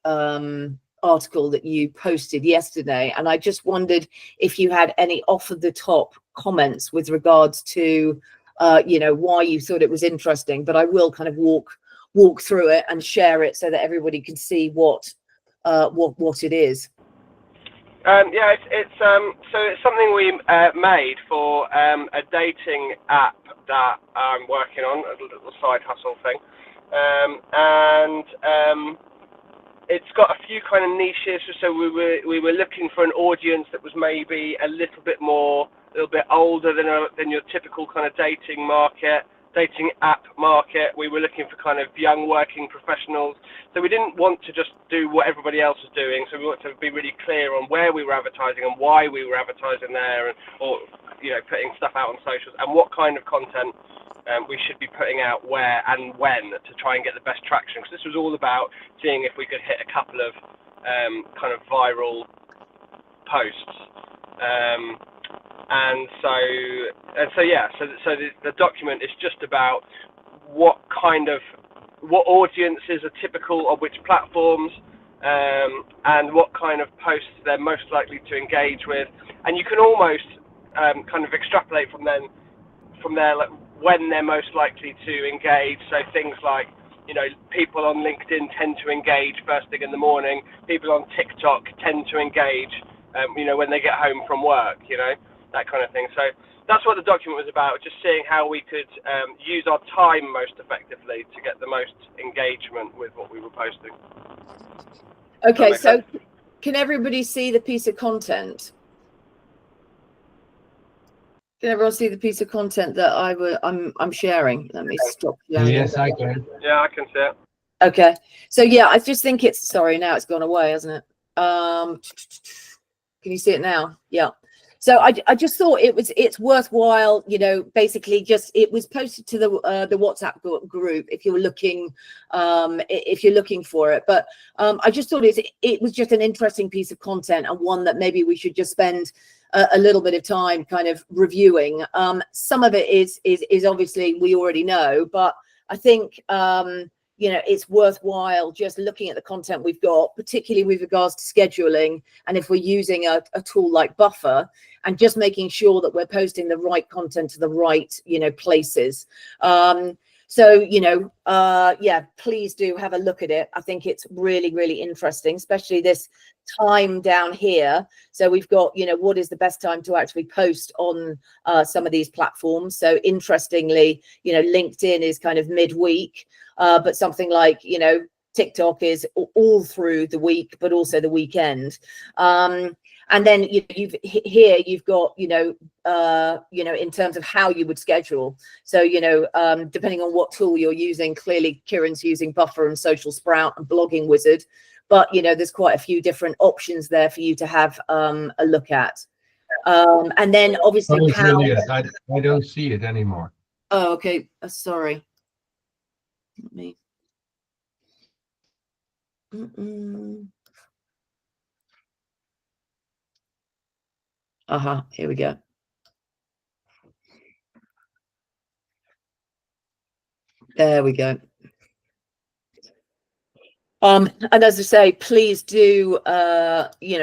article that you posted yesterday, and I just wondered if you had any off the top comments with regards to you know, why you thought it was interesting. But I will kind of walk through it and share it so that everybody can see what it is. Yeah, it's something we made for a dating app that I'm working on, a little side hustle thing, and it's got a few kind of niches. So we were looking for an audience that was maybe a little bit older than your typical kind of dating app market. We were looking for kind of young working professionals. So we didn't want to just do what everybody else was doing. So we wanted to be really clear on where we were advertising and why we were advertising there, or you know, putting stuff out on socials, and what kind of content we should be putting out where and when to try and get the best traction. Because this was all about seeing if we could hit a couple of kind of viral posts. So the document is just about what audiences are typical of which platforms, and what kind of posts they're most likely to engage with. And you can almost kind of extrapolate from there, like, when they're most likely to engage. So things like, you know, people on LinkedIn tend to engage first thing in the morning. People on TikTok tend to engage, you know, when they get home from work, you know, that kind of thing. So that's what the document was about, just seeing how we could use our time most effectively to get the most engagement with what we were posting. Okay, so can everybody see the piece of content? Can everyone see the piece of content that I'm sharing? Let me stop sharing. Yes, I can. Yeah, I can see it. Okay, so yeah, I just think it's, sorry, now it's gone away, hasn't it? Can you see it now? Yeah. So I just thought it's worthwhile, you know, basically just it was posted to the WhatsApp group if you're looking for it. But I just thought it was just an interesting piece of content, and one that maybe we should just spend a little bit of time kind of reviewing. Some of it is obviously we already know, but I think you know, it's worthwhile just looking at the content we've got, particularly with regards to scheduling. And if we're using a tool like Buffer, and just making sure that we're posting the right content to the right, you know, places. So, you know, yeah, please do have a look at it. I think it's really, really interesting, especially this time down here. So we've got, you know, what is the best time to actually post on some of these platforms. So interestingly, you know, LinkedIn is kind of midweek, but something like, you know, TikTok is all through the week, but also the weekend. And then you've got, you know, in terms of how you would schedule. So, you know, depending on what tool you're using, clearly Kieran's using Buffer and Social Sprout and Blogging Wizard, but, you know, there's quite a few different options there for you to have a look at. And then obviously how... I don't see it anymore. Oh, okay. Sorry. Let me... Here we go. There we go. And as I say, please do,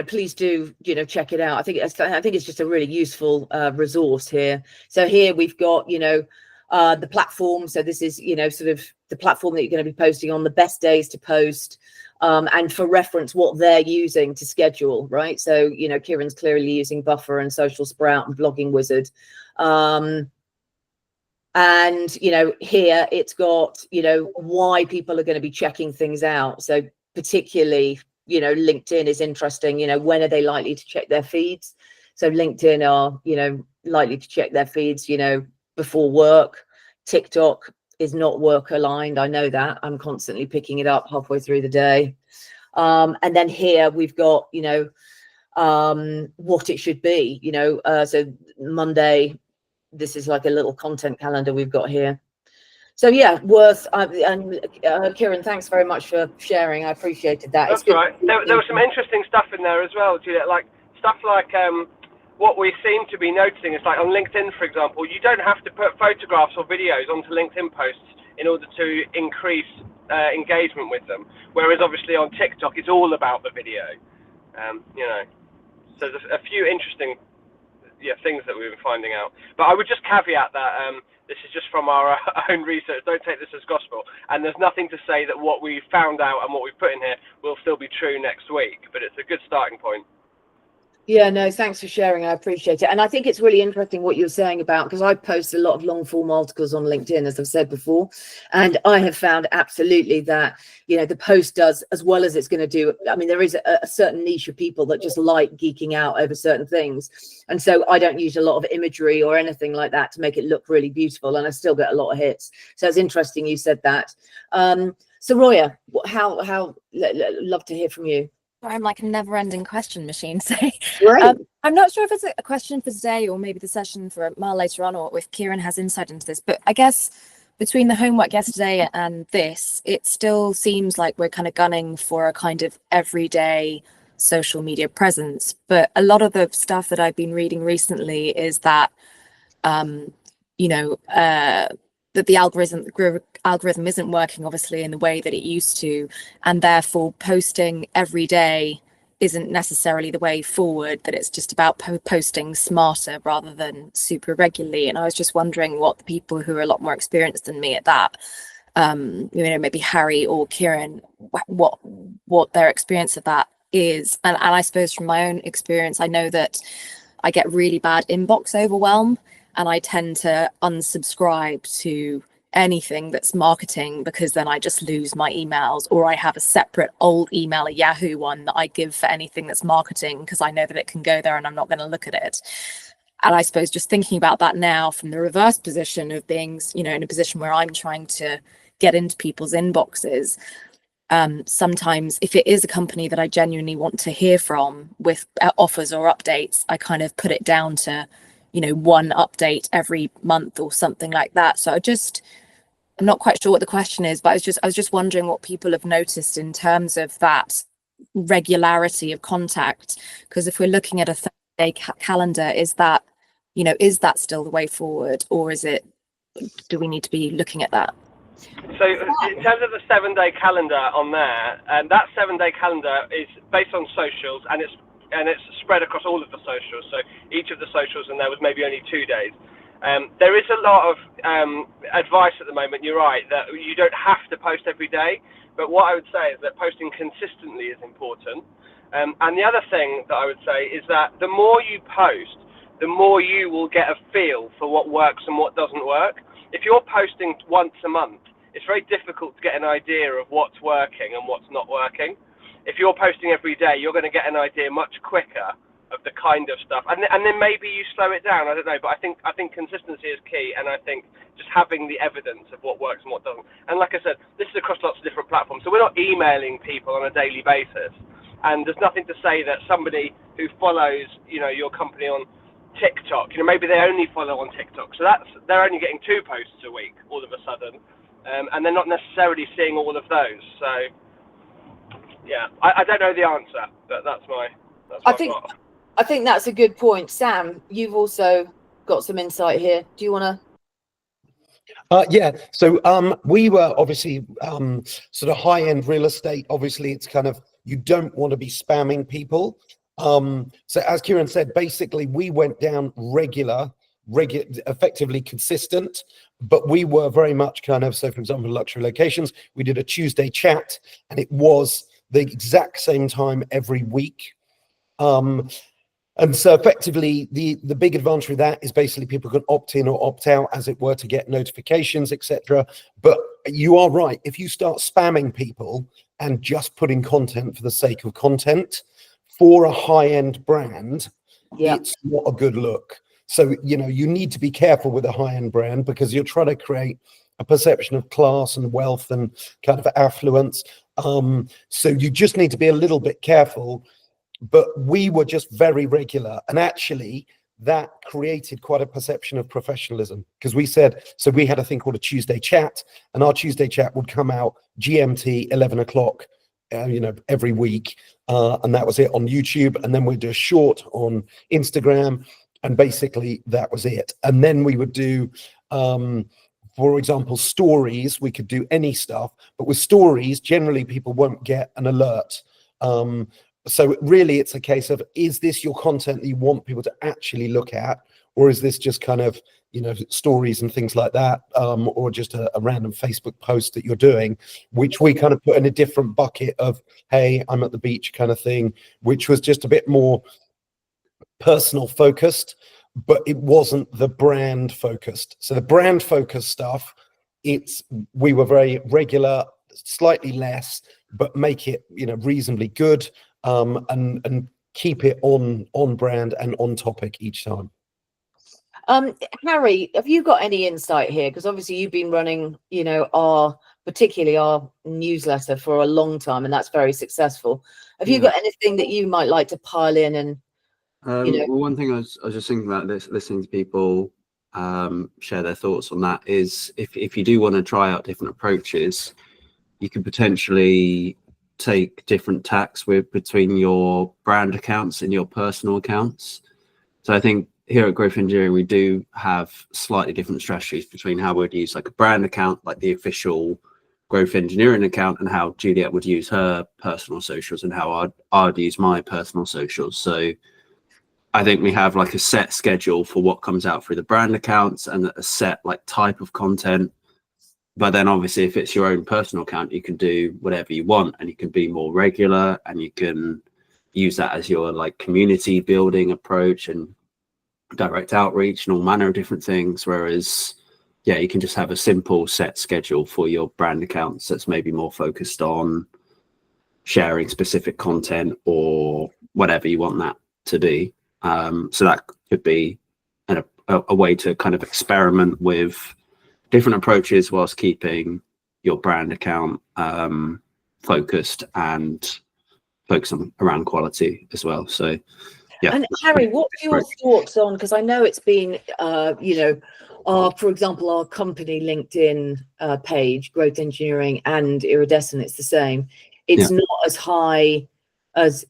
please do, check it out. I think it's just a really useful resource here. So here we've got, the platform. So this is, sort of the platform that you're going to be posting on, the best days to post, and for reference, what they're using to schedule, right? So, Kieran's clearly using Buffer and Social Sprout and Blogging Wizard. And, here it's got, why people are going to be checking things out. So particularly, LinkedIn is interesting, when are they likely to check their feeds? So LinkedIn are, likely to check their feeds, before work. TikTok is not work aligned. I know that. I'm constantly picking it up halfway through the day. And then here we've got, what it should be, so Monday, this is like a little content calendar we've got here. So yeah, and Kieran, thanks very much for sharing. I appreciated that. That's right. There was some interesting stuff in there as well, Juliet, like stuff like what we seem to be noticing is, like on LinkedIn, for example, you don't have to put photographs or videos onto LinkedIn posts in order to increase engagement with them. Whereas obviously on TikTok, it's all about the video. So there's a few interesting things that we've been finding out. But I would just caveat that this is just from our own research. Don't take this as gospel. And there's nothing to say that what we found out and what we've put in here will still be true next week. But it's a good starting point. Yeah, no, thanks for sharing. I appreciate it. And I think it's really interesting what you're saying about, because I post a lot of long form articles on LinkedIn, as I've said before, and I have found absolutely that, the post does as well as it's going to do. I mean, there is a certain niche of people that just like geeking out over certain things. And so I don't use a lot of imagery or anything like that to make it look really beautiful. And I still get a lot of hits. So it's interesting you said that. So Roya, how love to hear from you. I'm like a never-ending question machine. So right. I'm not sure if it's a question for today or maybe the session for a mile later on, or if Kieran has insight into this. But I guess between the homework yesterday and this, it still seems like we're kind of gunning for a kind of everyday social media presence. But a lot of the stuff that I've been reading recently is that, that the algorithm isn't working obviously in the way that it used to, and therefore posting every day isn't necessarily the way forward, that it's just about posting smarter rather than super regularly. And I was just wondering what the people who are a lot more experienced than me at that, maybe Harry or Kieran, what their experience of that is. And I suppose from my own experience, I know that I get really bad inbox overwhelm, and I tend to unsubscribe to anything that's marketing, because then I just lose my emails, or I have a separate old email, a Yahoo one, that I give for anything that's marketing, because I know that it can go there and I'm not going to look at it. And I suppose just thinking about that now from the reverse position of being, in a position where I'm trying to get into people's inboxes, sometimes if it is a company that I genuinely want to hear from with offers or updates, I kind of put it down to, one update every month or something like that. So I'm not quite sure what the question is, but I was just wondering what people have noticed in terms of that regularity of contact. Because if we're looking at a 30-day calendar, is that still the way forward, or do we need to be looking at that? So in terms of the 7-day calendar on there, that 7-day calendar is based on socials, and it's spread across all of the socials. So each of the socials, and there was maybe only 2 days. There is a lot of advice at the moment. You're right that you don't have to post every day, but what I would say is that posting consistently is important. And the other thing that I would say is that the more you post, the more you will get a feel for what works and what doesn't work. If you're posting once a month, it's very difficult to get an idea of what's working and what's not working. If you're posting every day, you're going to get an idea much quicker of the kind of stuff, and then maybe you slow it down. I don't know, but I think consistency is key, and I think just having the evidence of what works and what doesn't. And like I said, this is across lots of different platforms, so we're not emailing people on a daily basis. And there's nothing to say that somebody who follows, your company on TikTok, maybe they only follow on TikTok, so they're only getting 2 posts a week all of a sudden, and they're not necessarily seeing all of those. So yeah, I don't know the answer, but that's my I think that's a good point. Sam, you've also got some insight here. Do you want to? Yeah, so we were obviously sort of high-end real estate. Obviously, it's kind of, you don't want to be spamming people. So as Kieran said, basically we went down regular, effectively consistent, but we were very much kind of, so for example, luxury locations, we did a Tuesday chat, and it was the exact same time every week. And so effectively, the big advantage of that is basically people can opt in or opt out, as it were, to get notifications, etc. But you are right. If you start spamming people and just putting content for the sake of content for a high-end brand, it's not a good look. So, you need to be careful with a high-end brand, because you're trying to create a perception of class and wealth and kind of affluence. So you just need to be a little bit careful. But we were just very regular, and actually that created quite a perception of professionalism, because we said, so we had a thing called a Tuesday chat, and our Tuesday chat would come out GMT 11 o'clock, every week, and that was it on YouTube, and then we'd do a short on Instagram, and basically that was it. And then we would do for example, stories. We could do any stuff, but with stories, generally people won't get an alert. So really it's a case of, is this your content that you want people to actually look at, or is this just kind of, stories and things like that, or just a random Facebook post that you're doing, which we kind of put in a different bucket of, hey, I'm at the beach kind of thing, which was just a bit more personal focused, but it wasn't the brand focused. So the brand focused stuff, we were very regular, slightly less, but make it, reasonably good. And keep it on brand and on topic each time. Harry, have you got any insight here? Because obviously you've been running, particularly our newsletter for a long time, and that's very successful. Have you got anything that you might like to pile in? And well, one thing I was just thinking about this, listening to people share their thoughts on that, is if you do want to try out different approaches, you could potentially take different tacks between your brand accounts and your personal accounts. So I think here at Growth Engineering, we do have slightly different strategies between how we'd use like a brand account, like the official Growth Engineering account, and how Juliet would use her personal socials, and how I'd use my personal socials. So I think we have like a set schedule for what comes out through the brand accounts, and a set like type of content. But then obviously if it's your own personal account, you can do whatever you want, and you can be more regular, and you can use that as your like community building approach and direct outreach and all manner of different things. Whereas, you can just have a simple set schedule for your brand accounts that's maybe more focused on sharing specific content or whatever you want that to be. So that could be a way to kind of experiment with different approaches whilst keeping your brand account focused and focus on around quality as well. So yeah. And Harry, what are your thoughts on, because I know it's been, you know, for example, our company LinkedIn page, Growth Engineering and Iridescent, it's the same. It's not as high as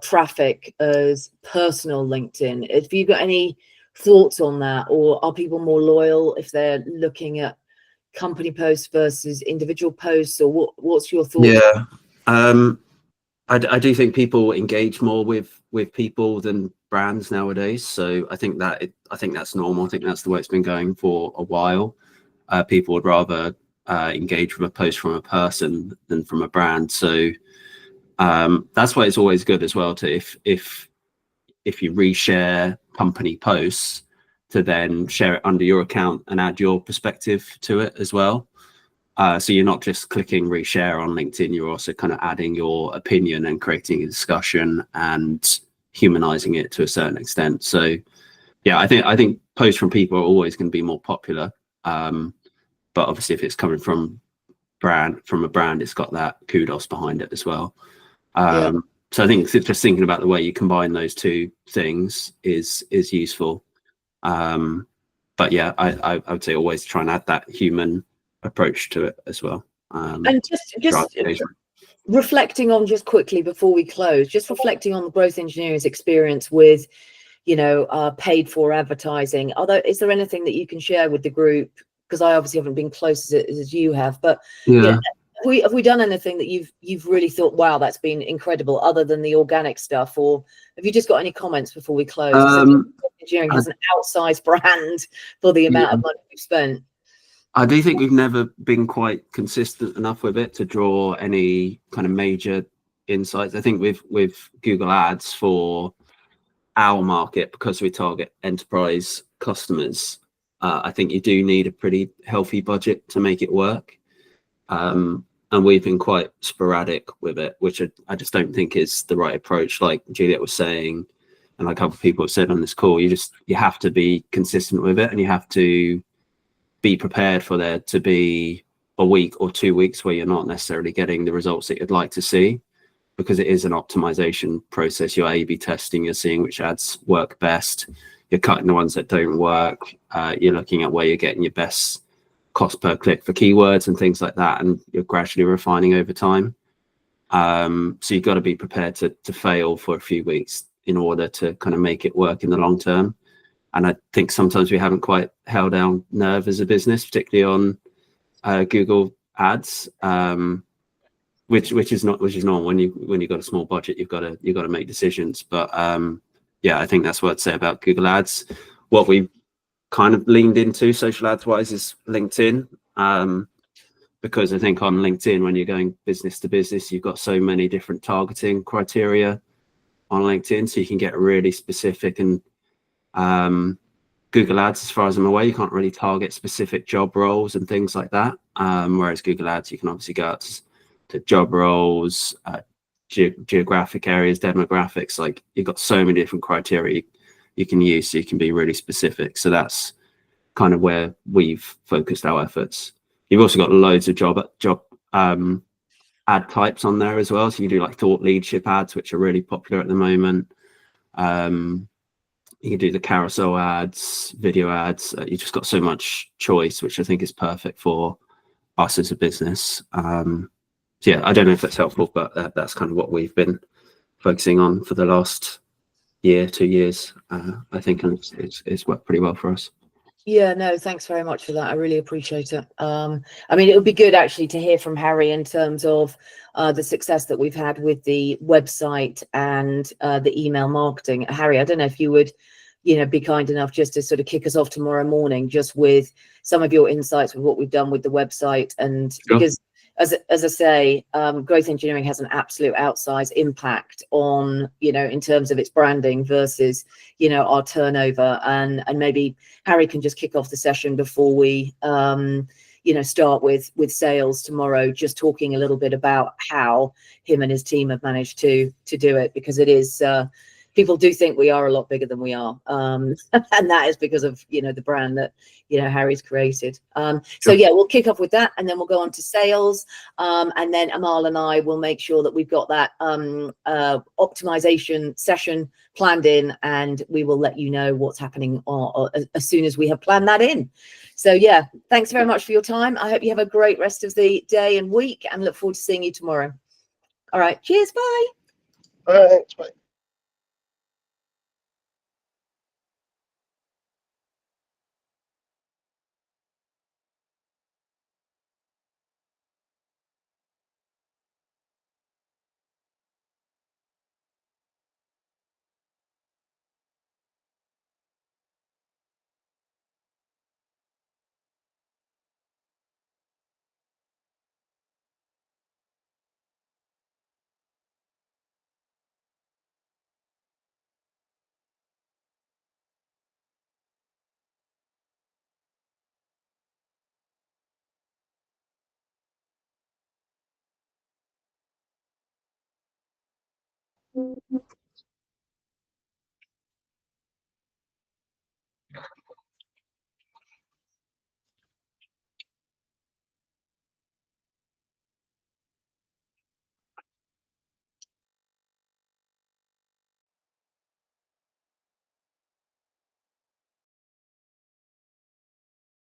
traffic as personal LinkedIn. Have you got any thoughts on that, or are people more loyal if they're looking at company posts versus individual posts, or what's your thoughts? Yeah, I do think people engage more with people than brands nowadays. So I think that's normal. I think that's the way it's been going for a while. People would rather engage with a post from a person than from a brand. So that's why it's always good as well to if you reshare company posts, to then share it under your account and add your perspective to it as well. So you're not just clicking reshare on LinkedIn, you're also kind of adding your opinion and creating a discussion and humanizing it to a certain extent. So yeah, I think posts from people are always going to be more popular. But obviously if it's coming from a brand, it's got that kudos behind it as well. So I think just thinking about the way you combine those two things is useful. But yeah, I would say always try and add that human approach to it as well. And just reflecting on, just quickly before we close, just reflecting on the Growth Engineering's experience with, you know, paid for advertising. Is there anything that you can share with the group? Because I obviously haven't been close as you have, but you know, have we done anything that you've really thought, wow, that's been incredible, other than the organic stuff? Or have you just got any comments before we close? Engineering has an outsized brand for the amount of money we've spent. I do think we've never been quite consistent enough with it to draw any kind of major insights. I think with Google Ads for our market, because we target enterprise customers, I think you do need a pretty healthy budget to make it work. And we've been quite sporadic with it, which I just don't think is the right approach. Like Juliet was saying, and like a couple of people have said on this call, you have to be consistent with it, and you have to be prepared for there to be a week or 2 weeks where you're not necessarily getting the results that you'd like to see, because it is an optimization process. You're A/B testing, you're seeing which ads work best, you're cutting the ones that don't work, you're looking at where you're getting your best cost per click for keywords and things like that, and you're gradually refining over time. So you've got to be prepared to fail for a few weeks in order to kind of make it work in the long term. And I think sometimes we haven't quite held our nerve as a business, particularly on Google Ads, which is normal. When you've got a small budget, you've got to make decisions. But yeah, I think that's what I'd say about Google Ads. What we've kind of leaned into social ads wise is LinkedIn, because I think on LinkedIn, when you're going business to business, you've got so many different targeting criteria on LinkedIn, so you can get really specific. And Google Ads, as far as I'm aware, you can't really target specific job roles and things like that, whereas Google Ads, you can obviously go out to job roles, geographic areas, demographics. Like, you've got so many different criteria you can use, so you can be really specific. So that's kind of where we've focused our efforts. You've also got loads of job ad types on there as well. So you do like thought leadership ads, which are really popular at the moment. You can do the carousel ads, video ads. You just got so much choice, which I think is perfect for us as a business. So yeah, I don't know if that's helpful, but that's kind of what we've been focusing on for the last year, 2 years, I think, and it's worked pretty well for us. Yeah, no, thanks very much for that. I really appreciate it. I mean, it would be good actually to hear from Harry in terms of the success that we've had with the website and the email marketing. Harry, I don't know if you would, be kind enough just to sort of kick us off tomorrow morning, just with some of your insights with what we've done with the website. And Sure. Because as I say, Growth Engineering has an absolute outsized impact on, in terms of its branding versus, our turnover. And maybe Harry can just kick off the session before we, start with sales tomorrow, just talking a little bit about how him and his team have managed to do it, because it is people do think we are a lot bigger than we are. And that is because of, you know, the brand that, you know, Harry's created. So yeah, we'll kick off with that, and then we'll go on to sales. And then Amal and I will make sure that we've got that optimization session planned in, and we will let you know what's happening as soon as we have planned that in. So yeah, thanks very much for your time. I hope you have a great rest of the day and week, and look forward to seeing you tomorrow. All right, cheers, bye. Thanks, bye.